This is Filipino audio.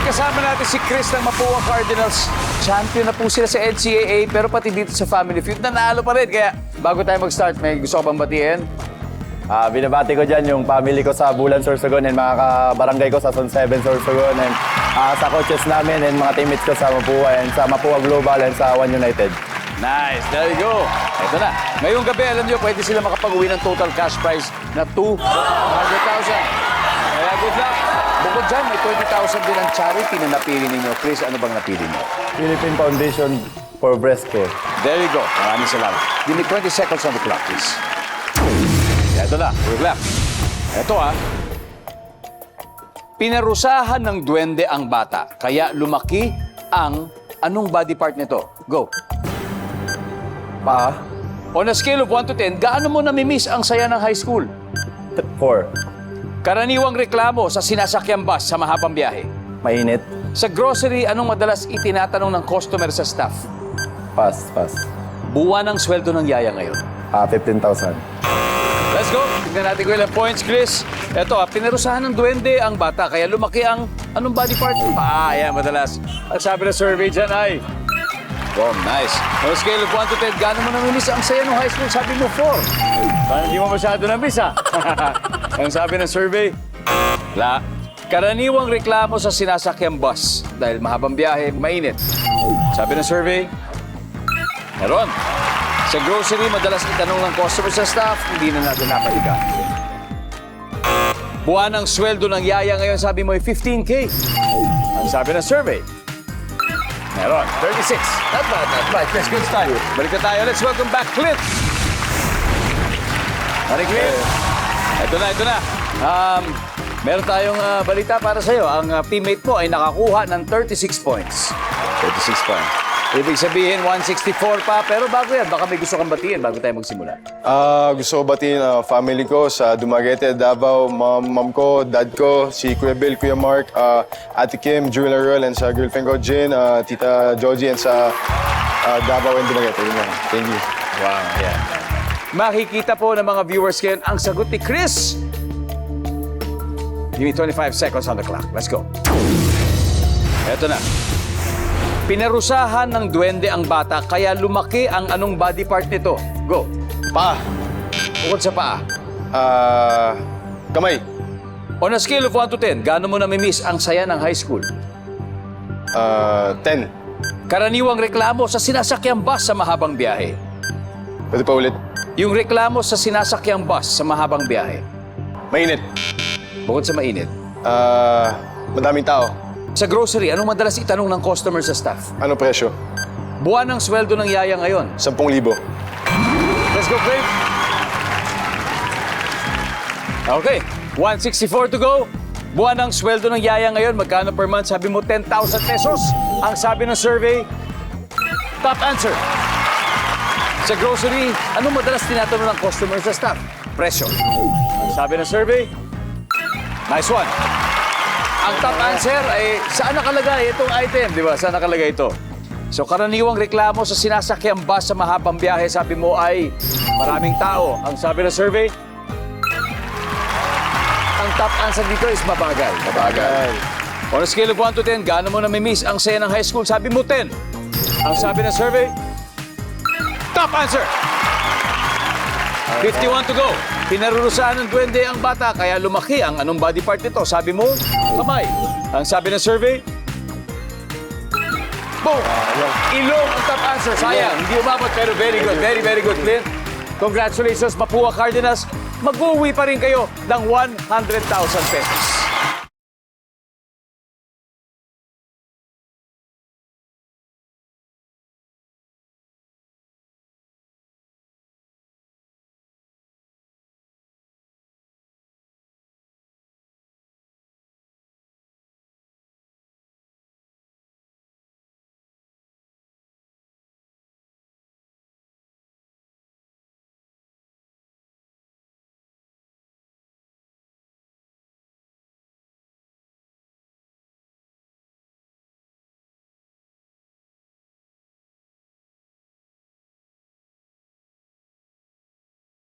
kasama natin si Chris ng Mapua Cardinals. Champion na po sila sa NCAA, pero pati dito sa Family Feud, nanalo pa rin. Kaya bago tayo mag-start, may gusto ko bang batiin? Binabati ko dyan yung family ko sa Bulan, Sorsogon and mga kabarangay ko sa Zone 7, Sorsogon and sa coaches namin and mga teammates ko sa Mapua and sa Mapua Global and sa One United. Nice, there you go. Ito na. Ngayong gabi, alam nyo, pwede sila makapag-uwi ng total cash prize na 200,000. Kaya good luck. Bukod dyan, may 20,000 din ang charity na napili ninyo. Chris, ano bang napili nyo? Philippine Foundation for Breast Care. There you go. Maraming salamat. Give me 20 seconds on the clock, please. Ito na, good luck. Ito Pinarusahan ng duwende ang bata, kaya lumaki ang anong body part nito? Go. Pa? On a scale of 1 to 10, gaano mo namimiss ang saya ng high school? 4. Karaniwang reklamo sa sinasakyang bus sa mahabang biyahe. Mainit. Sa grocery, anong madalas itinatanong ng customer sa staff? Pass. Buwan ng sweldo ng yaya ngayon. 15,000. Let's go! Tignan natin ko ilang points, Chris. Ito, pinarusahan ng duwende ang bata, kaya lumaki ang anong body part? Ayan, madalas. Ang sabi ng survey dyan ay... Oh, nice. On a scale of 1 to 10, gaano mo namimiss ang saya ng high school? Sabi mo 4. Parang hindi mo masyado na-miss, ha? Ang sabi ng survey, la. Karaniwang reklamo sa sinasakyang bus dahil mahabang biyahe, mainit. Sabi ng survey, meron. Sa grocery, madalas itanong ng customer sa staff, hindi na natin napaliga. Buwan ng sweldo ng yaya ngayon, sabi mo ay 15K. Ang sabi ng survey, meron, 36. Not bad. That's good start. Balik na tayo. Let's welcome back Clint. Mari Clint. Ito na. Meron tayong balita para sa'yo. Ang teammate mo ay nakakuha ng 36 points. 36 points. Ibig sabihin, 164 pa. Pero bago yan, baka may gusto kang batiin bago tayo magsimula. Gusto ko batiin ang family ko sa Dumaguete, Davao, mom ko, dad ko, si Kuya Bill, Kuya Mark, Ate Kim, Jewel Earl, and sa girlfriend ko, Jin, Tita Joji, and sa Davao and Dumaguete. Yun lang. Thank you. Wow, yan. Makikita po ng mga viewers ngayon ang sagot ni Chris. Give me 25 seconds on the clock. Let's go. Eto na. Pinarusahan ng duwende ang bata, kaya lumaki ang anong body part nito? Go. Pa. Bukod sa paa. Kamay. On a scale of 1 to 10, gaano mo namimiss ang saya ng high school? 10. Karaniwang reklamo sa sinasakyang bus sa mahabang biyahe. Pwede pa ulit. Yung reklamo sa sinasakyang bus sa mahabang biyahe. Mainit. Bukod sa mainit. Madaming tao. Sa grocery, anong madalas itanong ng customer sa staff? Ano presyo? Buwan ng sweldo ng yaya ngayon. 10,000. Let's go, Clay. Okay, 164 to go. Buwan ng sweldo ng yaya ngayon. Magkano per month? Sabi mo, 10,000 pesos. Ang sabi ng survey, top answer. Sa grocery, anong madalas tinatanong ng customer sa staff? Presyo. Ang sabi ng survey, nice one. Ang top answer ay saan nakalagay itong item, di ba? Saan nakalagay ito? So karaniwang reklamo sa sinasakyang bus sa mahabang biyahe, sabi mo ay maraming tao. Ang sabi ng survey, ang top answer dito is mabagal. Mabagal. On a scale of 1 to 10, gaano mo namimiss ang saya ng high school? Sabi mo 10. Ang sabi ng survey, top answer. 51 to go. Pinarurusahan ng duwende ang bata, kaya lumaki ang anong body part nito? Sabi mo, kamay. Ang sabi ng survey, boom! Ilong ang top answer. Sayang, hindi umabot, pero very good. Very good, Clint. Congratulations, Mapua Cardinals. Mag-uwi pa rin kayo ng 100,000 pesos.